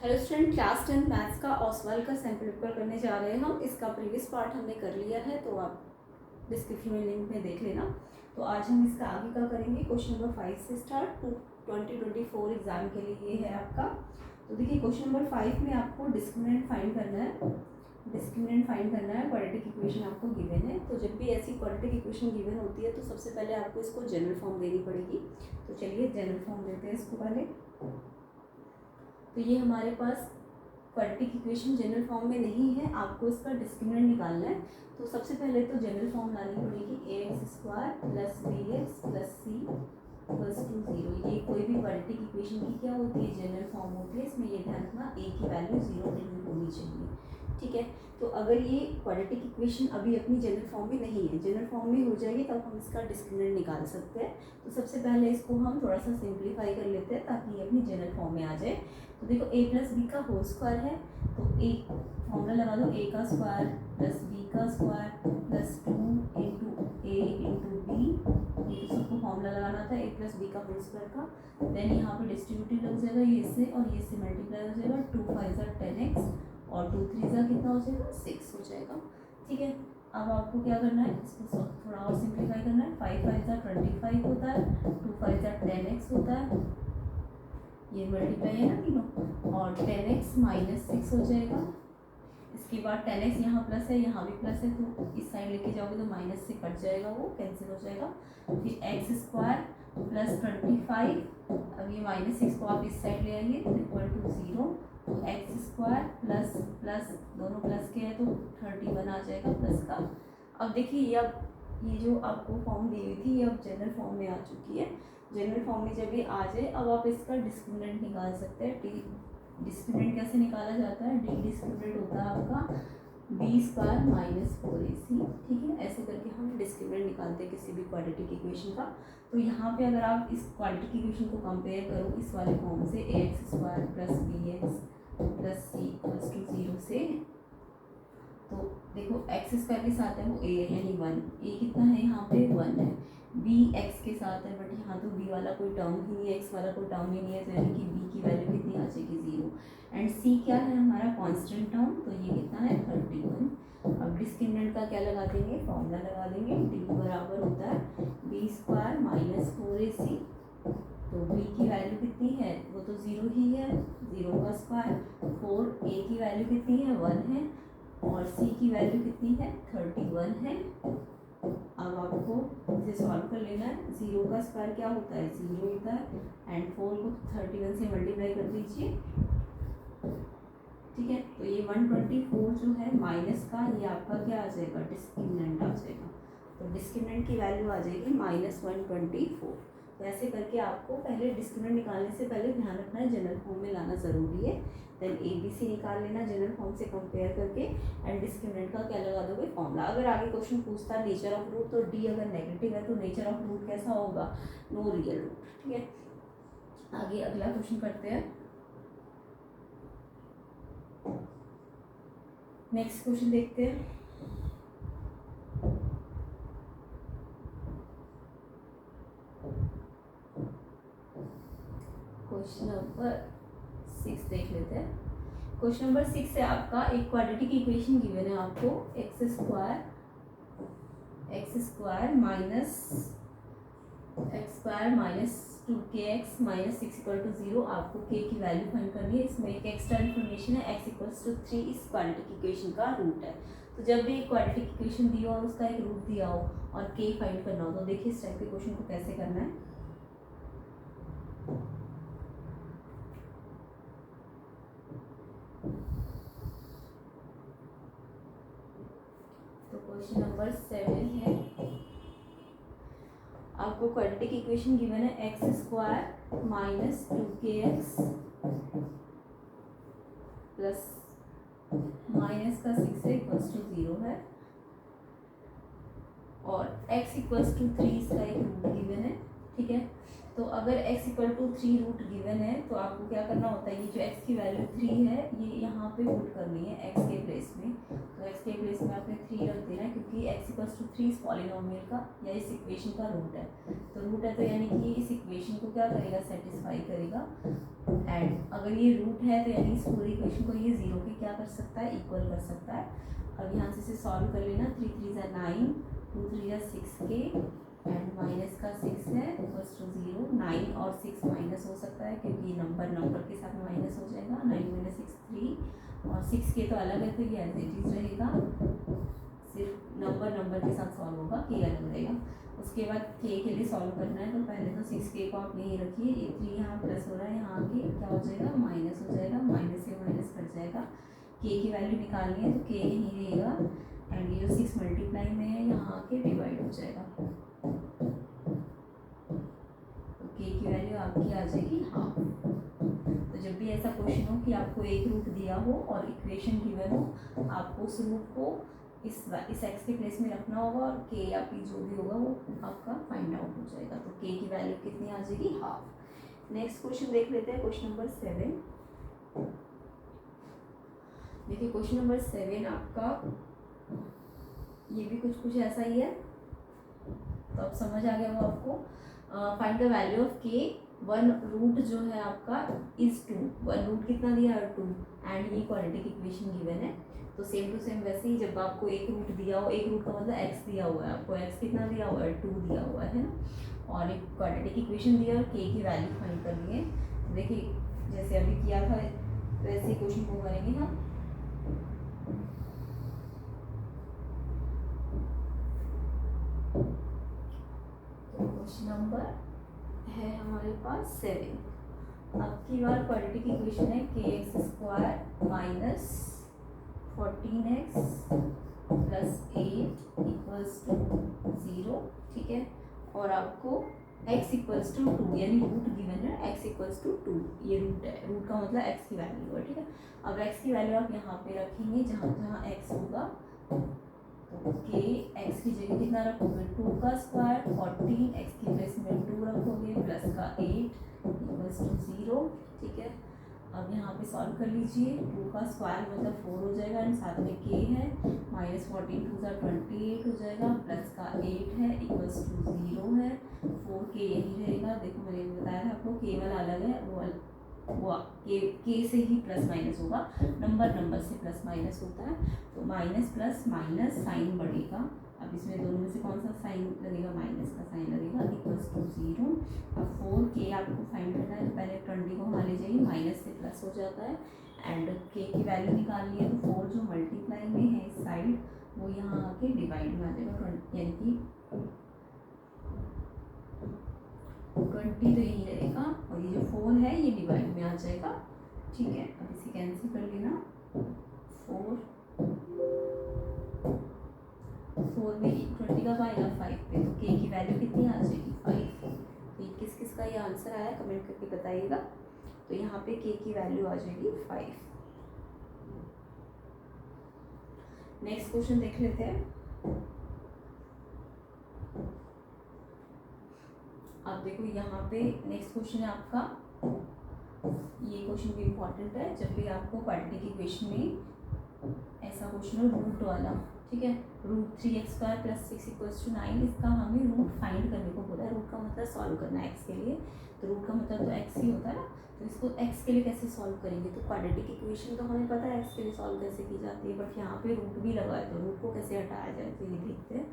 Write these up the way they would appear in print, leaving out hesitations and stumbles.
Hello student, class 10 maths का ऑसवाल का sample paper करने जा रहे हैं हम। इसका प्रीवियस पार्ट हमने कर लिया है, तो आप डिस्क्रिप्शन में लिंक में देख लेना। तो आज हम इसका आगे का करेंगे। क्वेश्चन नंबर 5 से स्टार्ट 2024 एग्जाम के लिए ये है आपका। तो देखिए, क्वेश्चन नंबर 5 में आपको डिस्क्रिमिनेंट फाइंड करना है। डिस्क्रिमिनेंट फाइंड करना है, क्वाड्रेटिक इक्वेशन आपको गिवन है। तो जब भी ऐसी क्वाड्रेटिक इक्वेशन गिवन होती है तो सबसे पहले आपको इसको जनरल फॉर्म देनी पड़ेगी। तो चलिए जनरल फॉर्म देते हैं इसको पहले। तो ये हमारे पास क्वाड्रेटिक इक्वेशन जनरल फॉर्म में नहीं है, आपको इसका डिस्क्रिमिनेंट निकालना है। तो सबसे पहले तो जनरल फॉर्म लानी पड़ेगी ax² + bx + c = 0। ये कोई भी क्वाड्रेटिक इक्वेशन की क्या होती है, जनरल फॉर्म होती है। इसमें ये ध्यान रखना a की वैल्यू 0 नहीं होनी चाहिए, ठीक है। तो अगर ये क्वाड्रेटिक इक्वेशन अभी अपनी जनरल फॉर्म में नहीं है, जनरल फॉर्म में हो जाएगी तब हम इसका डिस्क्रिमिनेंट निकाल सकते हैं। तो सबसे पहले इसको हम थोड़ा सा सिंप्लीफाई कर लेते हैं ताकि ये अपनी जनरल फॉर्म में आ जाए। तो देखो a + b का होल स्क्वायर है, तो a फॉर्मूला लगा दो, a का स्क्वायर + b का स्क्वायर + 2 × a × b। ये तो सबको फॉर्मूला लगाना था a + b का होल स्क्वायर का। देन यहाँ पे डिस्ट्रीब्यूटिव लग जाएगा ये से, और ये से मल्टीप्लाई हो जाएगा। 2 × 5 = 10x और 2 × 3 = कितना हो जाएगा, 6 हो जाएगा, ठीक है। अब आपको क्या करना है, इसको थोड़ा और सिंप्लीफाई करना है। 5 × 5 = 25 होता है, 2 × 5 = 10x होता है, ये मल्टीप्लाई है ना तीनों, और 10x - 6 हो जाएगा। इसके बाद 10x यहाँ प्लस है, यहाँ भी प्लस है, तो इस साइड लेके जाओगे तो माइनस से कट जाएगा, वो कैंसिल हो जाएगा। फिर x² + 25, अब ये -6 को आप इस साइड ले आइए तो = 0। तो x² प्लस प्लस दोनों प्लस के हैं तो 31 आ जाएगा प्लस का। अब देखिए, अब ये जो आपको फॉर्म दी हुई थी ये अब जनरल फॉर्म में आ चुकी है। जनरल फॉर्म में जब ये आ जाए, अब आप इसका डिस्क्रिमिनेंट निकाल सकते हैं। डिस्क्रिमिनेंट कैसे निकाला जाता है, डी डिस्क्रिमिनेंट होता है आपका b² - 4ac, ठीक है। ऐसे करके हम डिस्क्रिमिनेंट निकालते हैं किसी भी क्वाड्रेटिक इक्वेशन का। तो यहाँ पे अगर आप इस क्वाड्रेटिक इक्वेशन को कंपेयर करो इस वाले फॉर्म से, ax² + bx + c = 0 से, तो देखो x² के साथ है वो a यानी 1, a कितना है यहाँ पे 1 है। b x के साथ है, बट यहाँ तो b वाला कोई टर्म ही नहीं है, x वाला कोई टर्म ही नहीं है, तो यानी कि b की वैल्यू कितनी आ जाएगी 0। एंड c क्या है हमारा कांस्टेंट टर्म, तो ये कितना है 31। अब डिस्क्रिमिनेंट का क्या लगा देंगे, फॉर्मूला लगा देंगे। d बराबर होता है b² - 4ac। तो b की वैल्यू कितनी है, वो तो 0 ही है, 0 का स्क्वायर। 4a की वैल्यू कितनी है 1 है, और c की वैल्यू कितनी है 31 है। अब आपको इसे सॉल्व कर लेना है। 0 का स्क्वायर क्या होता है, 0 होता है, एंड 4 को 31 से मल्टीप्लाई कर दीजिए, ठीक है। तो ये 124 जो है माइनस का, ये आपका क्या आ जाएगा, डिस्क्रिमिनेंट आ जाएगा। तो डिस्क्रिमिनेंट की वैल्यू आ जाएगी -124। तो ऐसे करके आपको पहले डिस्क्रिमिनेंट निकालने से पहले ध्यान रखना है जनरल फॉर्म में लाना ज़रूरी है। देन ABC निकाल लेना जनरल फॉर्म से कंपेयर करके, एंड डिस्क्रिमिनेंट का क्या लगा दोगे, फॉर्मूला। अगर आगे क्वेश्चन पूछता है नेचर ऑफ रूट, तो D अगर नेगेटिव है तो नेचर ऑफ रूट कैसा होगा, नो रियल रूट, ठीक है। आगे अगला क्वेश्चन करते हैं। नेक्स्ट क्वेश्चन देखते हैं। क्वेश्चन नंबर 6 देख लेते हैं। क्वेश्चन नंबर 6 है आपका, एक क्वाड्रेटिक इक्वेशन गिवन है आपको, x² - 2kx - 6 = 0। आपको k की वैल्यू फाइंड करनी है। इसमें एक एक्स्ट्रा इन्फॉर्मेशन है, x = 3 इस क्वाड्रेटिक इक्वेशन का रूट है। तो जब भी एक क्वाड्रेटिक इक्वेशन दी हो और उसका एक रूट दिया हो और k फाइंड करना हो, तो देखिए इस टाइप के क्वेश्चन को कैसे करना है। तो क्वेश्चन नंबर 7 है, आपको क्वाड्रेटिक इक्वेशन गिवन है x² - 2kx प्लस माइनस का 6 = 0 है, और x = 3 इसका एक रूट गिवन है, ठीक है। तो अगर x = 3 रूट गिवन है तो आपको क्या करना होता है, ये जो x की वैल्यू 3 है ये यहाँ पे पुट करनी है x के प्लेस में। तो x के प्लेस में आपने 3 रख देना है, क्योंकि x = 3 इस पॉलिनोमियल का या इस इक्वेशन का रूट है। तो रूट है तो यानी कि इस इक्वेशन को क्या करेगा, सेटिस्फाई करेगा। एंड अगर ये रूट है तो यानी इस पूरी इक्वेशन को ये 0 के क्या कर सकता है, इक्वल कर सकता है। अब यहाँ से इसे सॉल्व कर लेना, 3 3 ज़ा 9, 2 3 ज़ा 6k एंड माइनस का 6 है इक्वल्स टू 0। 9 और 6 माइनस हो सकता है क्योंकि नंबर के साथ माइनस हो जाएगा। 9 माइनस 6 3 और 6k तो अलग है तो ये एज इट इज रहेगा, सिर्फ नंबर के साथ सॉल्व होगा, k अलग रहेगा। उसके बाद k के लिए सॉल्व करना है तो पहले तो 6k को आप यहीं रखिए, ये 3 यहाँ प्लस हो रहा है, यहाँ आके क्या हो जाएगा, माइनस हो जाएगा, माइनस से माइनस कट जाएगा। k की वैल्यू निकालनी है तो k यहीं रहेगा एंड ये जो 6 मल्टीप्लाई में है यहाँ आके डिवाइड हो जाएगा, तो k की वैल्यू आपकी आ जाएगी हाफ। तो जब भी ऐसा क्वेश्चन हो कि आपको एक रूट दिया हो और इक्वेशन गिवन हो, आपको उस रूट को इस x के प्लेस में रखना होगा और k या p जो भी होगा वो आपका फाइंड आउट हो जाएगा। तो k की वैल्यू कितनी आ जाएगी, हाफ। नेक्स्ट क्वेश्चन देख लेते हैं, क्वेश्चन नंबर 7। देखिए क्वेश्चन नंबर 7 आपका ये भी कुछ ऐसा ही है, तो अब समझ आ गया हो आपको। Find the value of k, one root जो है आपका इज 2, वन रूट कितना दिया है 2 एंड ये क्वाड्रेटिक इक्वेशन गिवन है। तो सेम टू सेम वैसे ही जब आपको एक रूट दिया हो, एक रूट का मतलब x दिया हुआ है, आपको x कितना दिया हुआ है 2 दिया हुआ है ना, और एक क्वाड्रेटिक इक्वेशन दिया और k की वैल्यू फाइंड करनी है। देखिए जैसे अभी किया था वैसे ही क्वेश्चन को करेंगे हम। तो क्वेश्चन नंबर है हमारे पास 7। अब की बार क्वाड्रेटिक इक्वेशन है kx² minus 14x plus 8 equals to 0, ठीक है। और आपको x इक्वल्स टू 2 यानी रूट गिवन है, x इक्वल्स टू 2, ये रूट है, रूट का मतलब x की वैल्यू है, ठीक है। अब x की वैल्यू आप यहाँ पे रखेंगे, जहाँ जहाँ x होगा तो k x की जगह कितना रखोगे 2 का स्क्वायर, 14 x की प्लेस में 2 रखोगे प्लस का 8 इक्वल्स टू 0, ठीक है। अब यहाँ पे सॉल्व कर लीजिए, 2 का स्क्वायर मतलब 4 हो जाएगा एंड साथ में k है, माइनस 14 2 ज़ा 28 हो जाएगा, प्लस का 8 है इक्वल्स टू 0 है, 4k यही रहेगा। देखो मैंने बताया था आपको केवल अलग है, वो के से ही प्लस माइनस होगा, नंबर से प्लस माइनस होता है, तो माइनस प्लस माइनस साइन बढ़ेगा। अब इसमें दोनों में से कौन सा साइन लगेगा, माइनस का साइन लगेगा, इक्वल्स टू 0। अब 4k आपको फाइंड करना है, तो पहले 20 को वहाँ ले जाइए, माइनस से प्लस हो जाता है एंड k की वैल्यू निकालनी है, तो 4 जो मल्टीप्लाई में है इस साइड वो यहाँ आके डिवाइड में आ जाएगा, यानी कि 20 तो यही रहेगा और ये जो 4 है ये डिवाइड में आ जाएगा, ठीक है। अब इसे कैंसिल कर लेना, 4 में 20 का आएगा 5 पे, तो k की वैल्यू कितनी आ जाएगी 5। तो ये किस का ये आंसर आया कमेंट करके बताइएगा। तो यहाँ पे k की वैल्यू आ जाएगी 5। नेक्स्ट क्वेश्चन देख लेते हैं। अब देखो यहाँ पे नेक्स्ट क्वेश्चन है आपका, ये क्वेश्चन भी इम्पॉर्टेंट है, जब भी आपको क्वाड्रेटिक इक्वेशन में ऐसा क्वेश्चन हो रूट वाला, ठीक है, root 3x² plus 6 equals to 9, इसका हमें रूट फाइंड करने को बोला है। रूट का मतलब सॉल्व करना है x के लिए, तो रूट का मतलब तो x ही होता है ना, तो इसको x के लिए कैसे सॉल्व करेंगे, तो क्वाड्रेटिक इक्वेशन तो हमें पता है x के लिए सॉल्व कैसे की जाती है, बट यहाँ पे रूट भी लगा है, तो रूट को कैसे हटाया जाए, तो ये देखते हैं।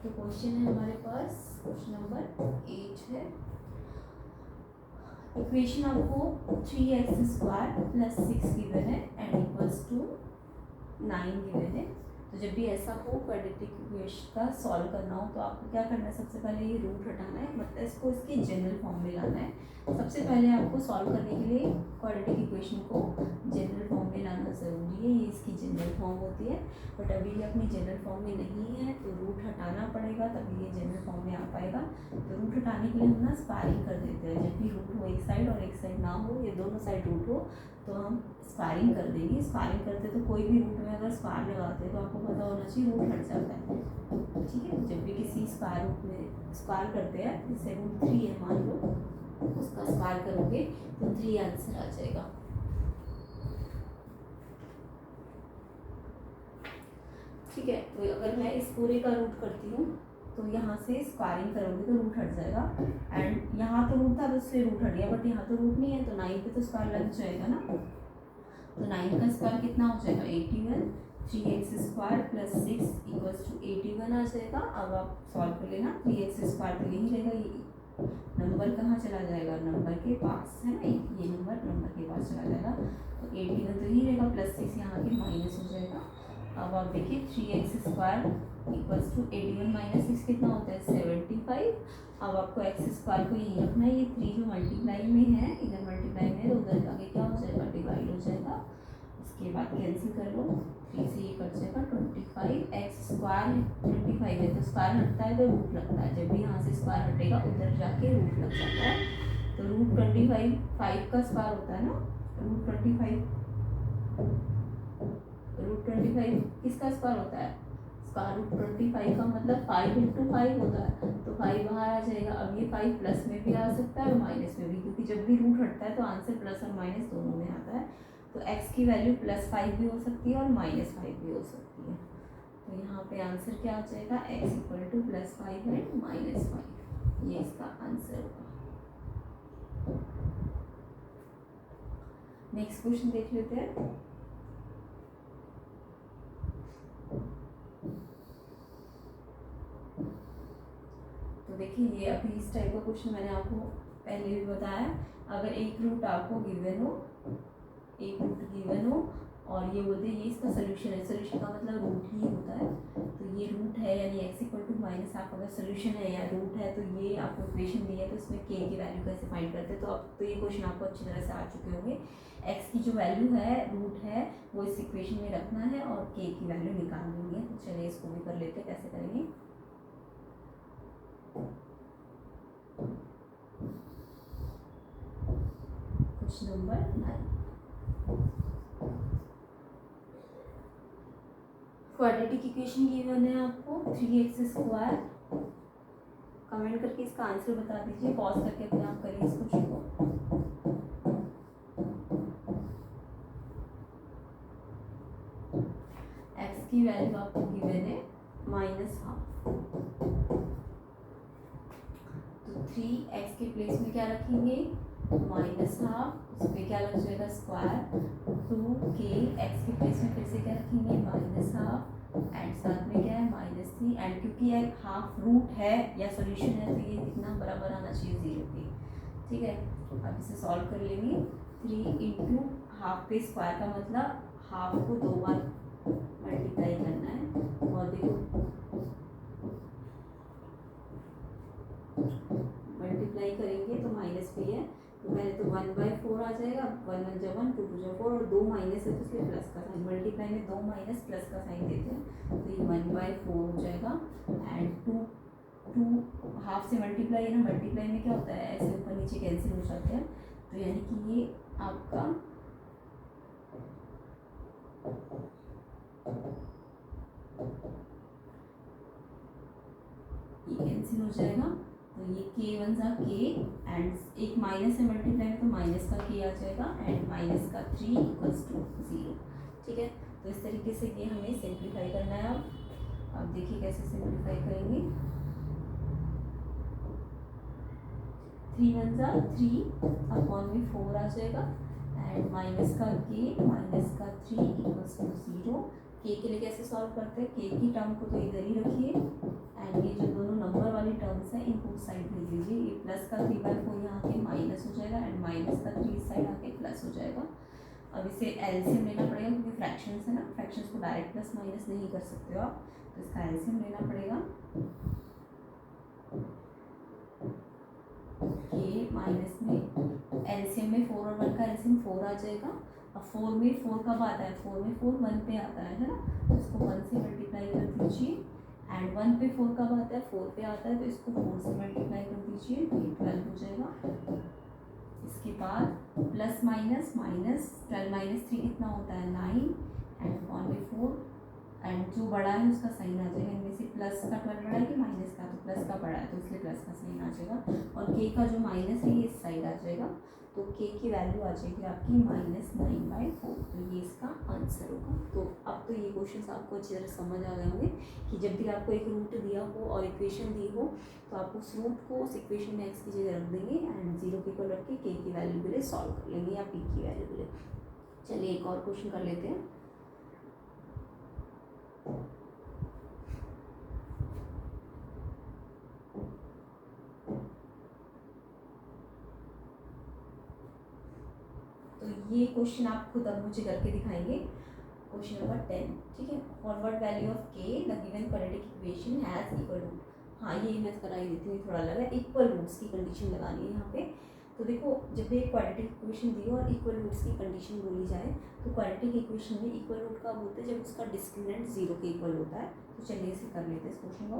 तो क्वेश्चन है हमारे पास, क्वेश्चन नंबर 8 है। इक्वेशन आपको 3x² प्लस 6 गिवन है एंड इक्वल्स टू 9 गिवन है। तो जब भी ऐसा हो क्वाड्रेटिक इक्वेशन का सॉल्व करना हो तो आपको क्या करना है, सबसे पहले ये रूट हटाना है, मतलब इसको इसके जनरल फॉर्म में लाना है। सबसे पहले आपको सॉल्व करने के लिए क्वाड्रेटिक इक्वेशन को जनरल फॉर्म में लाना ज़रूरी है, ये इसकी जनरल फॉर्म होती है, बट अभी ये अपनी जनरल फॉर्म में नहीं है तो रूट हटाना पड़ेगा तभी ये जनरल फॉर्म में आ पाएगा। तो रूट हटाने के लिए हम ना स्क्वायरिंग कर देते हैं, जब भी रूट हो एक साइड और एक साइड ना हो, ये दोनों साइड रूट हो तो हम स्क्वायरिंग कर देंगे। स्क्वायरिंग करते तो कोई भी रूट में अगर स्क्वायर लगाते हैं तो आपको पता होना चाहिए रूट हट जाता है, ठीक है। जब भी किसी स्क्वायर रूट में स्क्वायर करते हैं, जैसे रूट 3 है मान लो, उसका स्क्वायर करोगे तो 3 आंसर आ जाएगा, ठीक है। तो अगर मैं इस पूरे का रूट करती हूँ तो यहाँ से स्क्वायरिंग करोगे तो रूट हट जाएगा, एंड यहाँ तो रूट था तो उससे रूट हट गया, बट यहाँ तो रूट नहीं है तो 9 पे तो स्क्वायर लग जाएगा ना। तो 9 का स्क्वायर कितना हो जाएगा 81, 3x² प्लस 6 इक्वल्स टू 81 आ जाएगा। अब आप सॉल्व कर लेना, 3x² तो यही रहेगा, ये नंबर कहाँ चला जाएगा, नंबर के पास है ना, ये नंबर के पास चला जाएगा। तो 81 तो यही रहेगा, प्लस 6 यहाँ के माइनस हो जाएगा। अब आप देखिए 3x² इक्वल्स टू 81 माइनस 6 कितना होता है 75। अब आपको x² को यहीं रखना है, ये 3 जो मल्टीप्लाई में है, इधर मल्टीप्लाई में है तो उधर आगे क्या हो जाएगा, डिवाइड हो जाएगा। इसके बाद कैंसिल कर लो, 3 से ये कट जाएगा 25, x² 25 है तो स्क्वायर हटता है तो रूट लगता है, जब भी यहाँ से स्क्वायर हटेगा उधर जाके रूट लग जाता है। तो रूट 25 5 का स्क्वायर होता है ना, रूट 25 किसका स्क्वायर होता है, स्क्वायर रूट 25 का मतलब 5 इंटू 5 होता है, तो 5 बाहर आ जाएगा। अब ये 5 प्लस में भी आ सकता है और माइनस में भी, क्योंकि जब भी रूट हटता है तो आंसर प्लस और माइनस दोनों में आता है। तो x की वैल्यू +5 भी हो सकती है और -5 भी हो सकती है। तो यहाँ पे आंसर क्या आ जाएगा, x इक्वल टू +5 एंड -5, ये इसका आंसर होगा। नेक्स्ट क्वेश्चन देख लेते हैं। तो देखिए ये अभी इस टाइप का क्वेश्चन मैंने आपको पहले भी बताया, अगर एक रूट आपको गिवन हो, एक रूट गिवन हो और ये बोलते हैं ये इसका सोल्यूशन है, सोल्यूशन का मतलब रूट ही होता है। तो ये रूट है यानी x इक्वल टू माइनस, आप अगर सोल्यूशन है या रूट है तो ये आपको इक्वेशन दी है तो इसमें k की वैल्यू कैसे फाइंड करते हैं। तो अब तो ये क्वेश्चन आपको अच्छी तरह से आ चुके होंगे। x की जो वैल्यू है रूट है वो इस इक्वेशन में रखना है और k की वैल्यू निकालनी है। तो चलिए इसको भी कर लेते हैं, कैसे करेंगे। Question number 9, quadratic equation given है आपको 3x²। कमेंट करके इसका आंसर बता दीजिए, पॉज करके अपने आप करिए इस क्वेश्चन को। x की वैल्यू आपको गिवन है -12, तो 3x के प्लेस में क्या रखेंगे -12, उस पर क्या लग जाएगा स्क्वायर 2k, x के प्लेस में फिर से क्या रखेंगे -12 एंड साथ में क्या है -3, एंड क्योंकि यह हाफ रूट है या सॉल्यूशन है तो ये कितना बराबर आना चाहिए 0 के। ठीक है, अब इसे सॉल्व कर लेंगे। 3 इंटू हाफ पे स्क्वायर का मतलब हाफ को 2 बार मल्टीप्लाई करना है, और देखो मल्टीप्लाई करेंगे तो माइनस भी है, तो पहले तो 1/4 आ जाएगा, 1 1 जा 1 2 2 जा 4 और 2 माइनस है तो इसलिए प्लस का साइन, मल्टीप्लाई में 2 माइनस प्लस का साइन देते हैं तो ये 1/4 हो जाएगा। एंड 2 हाफ से मल्टीप्लाई है ना, मल्टीप्लाई में क्या होता है ऐसे ऊपर नीचे कैंसिल हो जाते हैं, तो यानी कि ये आपका ये कैंसिल हो जाएगा। तो ये k1 जा k एंड एक माइनस है मल्टीप्लाई में तो माइनस का k आ जाएगा एंड माइनस का 3 इक्वल्स टू 0। ठीक है, तो इस तरीके से ये हमें सिंप्लीफाई करना है। अब देखिए कैसे सिंप्लीफाई करेंगे। 3 1 जा 3 अपॉन में 4 आ जाएगा एंड माइनस का k माइनस का 3 इक्वल्स टू 0। k के लिए कैसे सॉल्व करते हैं, k की टर्म को तो इधर ही रखिए एंड ये जो दोनों नंबर वाली टर्म्स हैं इनको साइड भेज दीजिए। ये प्लस का 3/4 यहाँ आके माइनस हो जाएगा एंड माइनस का 3 साइड आके प्लस हो जाएगा। अब इसे एलसीएम लेना पड़ेगा क्योंकि फ्रैक्शंस है ना, फ्रैक्शंस को डायरेक्ट प्लस माइनस नहीं कर सकते हो आप, तो इसका एलसीएम लेना पड़ेगा। k माइनस में एलसीएम में 4 और 1 का एलसीएम 4 आ जाएगा। अब 4 में 4 कब आता है, 4 में 4 1 पे आता है ना, तो इसको 1 से मल्टीप्लाई कर दीजिए एंड 1 पे 4 कब आता है, 4 पे आता है तो इसको 4 से मल्टीप्लाई कर दीजिए तो ये 12 हो जाएगा। इसके बाद प्लस माइनस माइनस 12 माइनस 3 कितना होता है 9 एंड 1 में 4 एंड जो बड़ा है उसका साइन आ जाएगा, इनमें से प्लस का 12 बड़ा है कि माइनस का, तो प्लस का बड़ा है तो इसलिए प्लस का साइन आ जाएगा, और के का जो माइनस है ये इस साइड आ जाएगा, तो के की वैल्यू आ जाएगी आपकी -9/4, तो ये इसका आंसर होगा। तो अब तो ये क्वेश्चन आपको अच्छी तरह समझ आ गए होंगे कि जब भी आपको एक रूट दिया हो और इक्वेशन दी हो तो आप उस रूट को उस इक्वेशन में एक्स की जगह रख देंगे एंड 0 के इक्वल रख के के की वैल्यू के लिए सॉल्व कर लेंगे या पी की वैल्यू के लिए। चलिए एक और क्वेश्चन कर लेते हैं। तो ये क्वेश्चन आप खुद अब मुझे करके दिखाएंगे। क्वेश्चन नंबर 10, ठीक है। For what value of k the given quadratic equation has equal root, हाँ ये मैं कराई देती हूँ, थोड़ा अलग है, इक्वल रूट्स की कंडीशन लगानी है यहाँ पे। तो देखो जब भी एक क्वाड्रेटिक इक्वेशन दी हो और इक्वल रूट्स की कंडीशन बोली जाए तो क्वाड्रेटिक इक्वेशन में इक्वल रूट कब होते हैं, जब उसका डिस्क्रिमिनेंट 0 के इक्वल होता है। तो चलिए इसे कर लेते हैं इस क्वेश्चन को।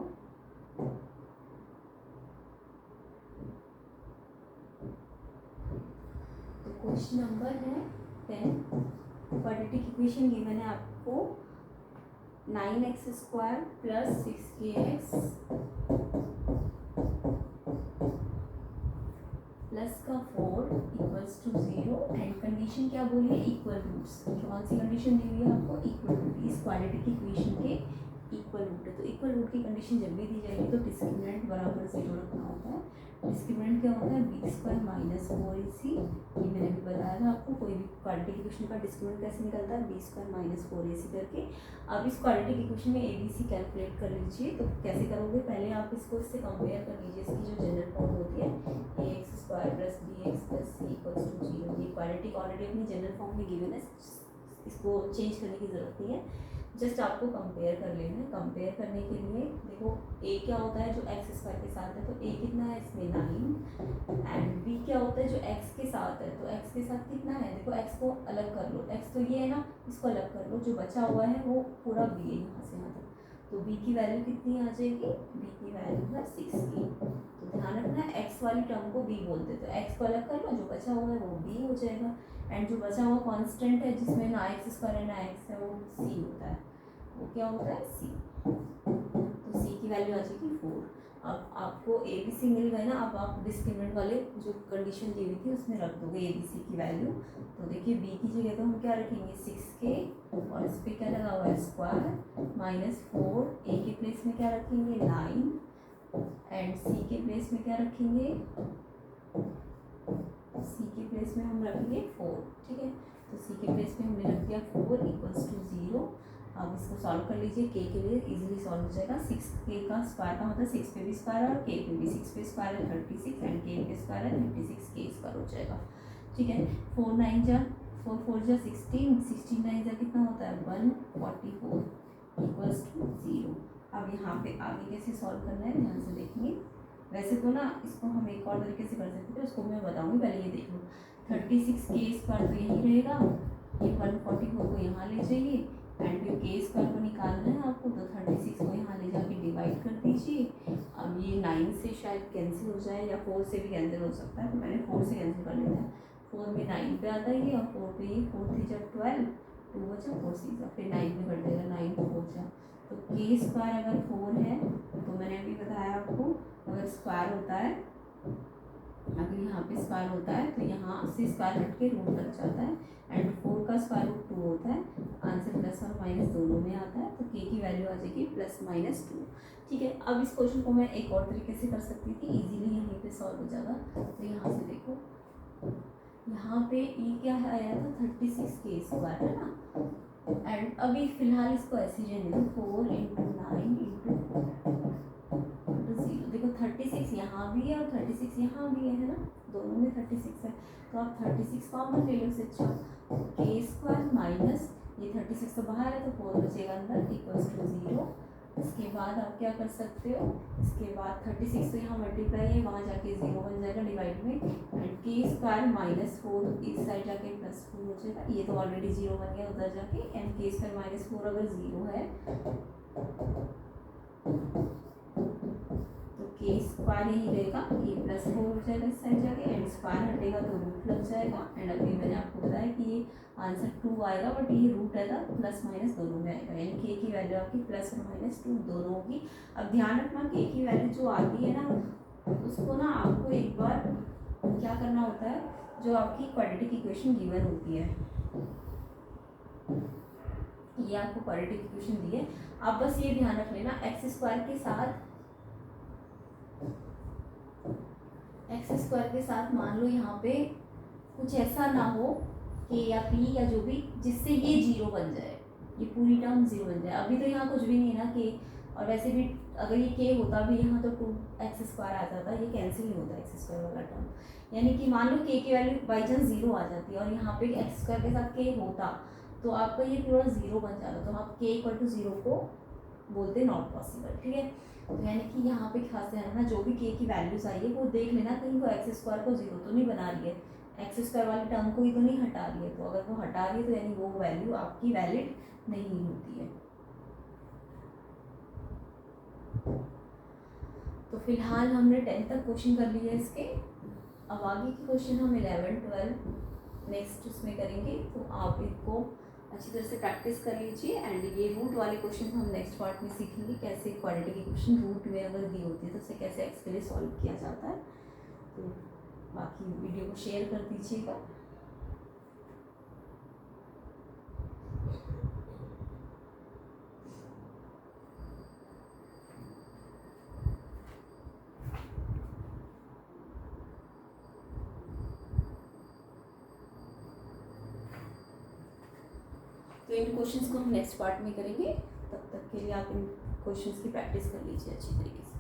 तो क्वेश्चन नंबर है 10, क्वाड्रेटिक इक्वेशन गिवन है आपको 9x² + 6kx प्लस का 4 = 0 एंड कंडीशन क्या बोली है, इक्वल रूट्स। कौन सी कंडीशन दी हुई है आपको, इक्वल रूट, इस क्वाड्रेटिक इक्वेशन के इक्वल रूट है। तो इक्वल रूट की कंडीशन जब भी दी जाएगी तो डिस्क्रिमिनेंट बराबर 0 रखना होता है। डिस्क्रिमिनेंट क्या होता है, b² - 4ac, ये मैंने भी बताया था आपको। कोई भी क्वाड्रेटिक इक्वेशन का डिस्क्रिमिनेंट कैसे निकलता है, b² - 4ac करके। अब इस क्वाड्रेटिक इक्वेशन में abc कैलकुलेट कर लीजिए। तो कैसे करोगे, पहले आप इसको इससे कंपेयर कर लीजिए, इसकी जो जनरल फॉर्म होती है ax² + bx + c = 0। ये क्वाड्रेटिक ऑलरेडी अपनी जनरल फॉर्म में गिवन है, इसको चेंज करने की ज़रूरत नहीं है, जस्ट आपको कंपेयर कर लेना है। कंपेयर करने के लिए देखो a क्या होता है जो x² के साथ है, तो a कितना है इसमें 9, एंड b क्या होता है जो x के साथ है, तो x के साथ कितना है, देखो x को अलग कर लो, x तो ये है ना, इसको अलग कर लो, जो बचा हुआ है वो पूरा b है यहाँ से यहाँ तक। तो b की वैल्यू कितनी आ जाएगी, b की वैल्यू है 6 की। तो ध्यान रखना है x वाली टर्म को b बोलते हैं, तो x को अलग कर लो, जो बचा हुआ है वो b हो जाएगा, एंड जो बचा हुआ कांस्टेंट है जिसमें ना x² है ना x है वो c होता है, वो क्या होता है c। तो c की वैल्यू आ जाएगी 4। अब आपको abc मिल गए ना, अब आप डिस्क्रिमिनेंट वाले जो कंडीशन दी हुई थी उसमें रख दोगे abc की वैल्यू। तो देखिए b की जगह तो हम क्या रखेंगे 6k, और इस पर क्या लगा हुआ है स्क्वायर -4, a के प्लेस में क्या रखेंगे 9, एंड c के प्लेस में क्या रखेंगे, c के प्लेस में हम रखेंगे 4, ठीक है। तो c के प्लेस में हमने रख दिया 4 = 0। अब इसको सॉल्व कर लीजिए, k के लिए इजीली सॉल्व हो जाएगा। 6k का स्क्वायर का मतलब 6 पे भी स्क्वायर है और k पे भी, 6 पे स्क्वायर है 36 एंड k पे स्क्वायर है 36k² हो जाएगा, ठीक है। 4 9 जा 4 4 जा 16, 16 9 जा कितना होता है 144 = 0। अब यहाँ पे आगे कैसे सॉल्व करना है ध्यान से देखेंगे। वैसे तो ना इसको हम एक और तरीके से कर सकते हैं, उसको मैं बताऊँगी, पहले ये देख लो। 36k² तो यही रहेगा, ये 144 को यहाँ ले जाइए, एंड फिर k² को निकालना है आपको, तो 36 को यहाँ ले जाके डिवाइड कर दीजिए। अब ये 9 से शायद कैंसिल हो जाए या 4 से भी कैंसिल हो सकता है, तो मैंने 4 से कैंसिल कर लेना है। 4 में 9 पे आता है ये, और 4 पे ये 4 3 जा 12, 2 बचा 4 6 जा, फिर 9 में कट जाएगा 9 4 जा। तो k² अगर 4 है तो मैंने अभी बताया आपको, अगर स्क्वायर होता है, अगर यहाँ पे स्क्वायर होता है तो यहाँ से स्क्वायर हट के रूट लग जाता है, एंड 4 का स्क्वायर रूट 2 होता है। आंसर प्लस और माइनस दोनों में आता है, तो k की वैल्यू आ जाएगी +-2, ठीक है। अब इस क्वेश्चन को मैं एक और तरीके से कर सकती थी, इजीली यहीं पे सॉल्व हो जाएगा। तो यहाँ से देखो, यहाँ पे ये क्या आया था 36k² है ना, एंड अभी फिलहाल इसको ऐसे ही रहने दो, 4 × 9 × 0। देखो 36 यहाँ भी है और 36 यहाँ भी है ना, दोनों में 36 है, तो आप 36 कॉमन ले लो इससे। अच्छा k² माइनस ये 36 तो बाहर है तो 4 बचेगा अंदर = 0। इसके बाद आप क्या कर सकते हो, इसके बाद 36 तो यहाँ मल्टीप्लाई है, वहाँ जाके 0 बन जाएगा डिवाइड में, एंड k² - 4 इस साइड जाके +4 हो जाएगा, ये तो ऑलरेडी 0 बन गया उधर जाके, एंड k² - 4 अगर 0 है तो k² के स्क्वायर यही रहेगा, ए प्लस 4 हो जाएगा इस साइड जाके, एंड स्क्वायर हटेगा तो रूट लग जाएगा। एंड अभी मैंने आपको बताया कि ये आंसर 2 आएगा, बट ये रूट है प्लस माइनस दोनों में आएगा, यानी के की वैल्यू आपकी प्लस और माइनस 2 दोनों होगी। अब ध्यान रखना के की वैल्यू जो आती है ना, उसको ना आपको एक बार क्या करना होता है, जो आपकी क्वाड्रेटिक इक्वेशन गिवन होती है, ये आपको क्वाड्रेटिक इक्वेशन दी है, आप बस ये ध्यान रख लेना एक्स स्क्वायर के साथ मान लो यहाँ पे कुछ ऐसा ना हो के या पी या जो भी, जिससे ये जीरो बन जाए, ये पूरी टर्म जीरो बन जाए। अभी तो यहाँ कुछ भी नहीं है ना के, और वैसे भी अगर ये के होता भी यहाँ तो 2x स्क्वायर आ जाता, ये कैंसिल नहीं होता एक्स स्क्वायर वाला टर्म, यानी कि मान लो के की वैल्यू बाई चांस जीरो आ जाती है और यहाँ पे एक्स स्क्वायर के साथ के होता तो आपका ये पूरा जीरो बन जाता, तो आप के इक्वल टू जीरो को बोलते नॉट पॉसिबल, ठीक है। तो यानी कि यहाँ पे खास ध्यान रखना, जो भी के की वैल्यूज आई है वो देख लेना कहीं वो एक्स स्क्वायर को जीरो तो नहीं बना रही है, एक्स स्क्वायर वाले टर्म को ही तो नहीं हटा रही है, तो अगर वो हटा रही है तो यानी वो वैल्यू आपकी वैलिड नहीं होती है। तो फिलहाल हमने 10 तक क्वेश्चन कर लिए इसके, अब आगे के क्वेश्चन हम 11, 12 नेक्स्ट उसमें करेंगे, तो आप इनको अच्छी तरह से प्रैक्टिस कर लीजिए। एंड ये रूट वाले क्वेश्चन हम नेक्स्ट पार्ट में सीखेंगे, कैसे क्वाड्रेटिक इक्वेशन रूट में अगर दी होती है तो उसे कैसे एक्स के लिए सॉल्व किया जाता है। तो बाकी वीडियो को शेयर कर दीजिएगा। तो इन क्वेश्चंस को हम नेक्स्ट पार्ट में करेंगे, तब तक के लिए आप इन क्वेश्चंस की प्रैक्टिस कर लीजिए अच्छी तरीके से।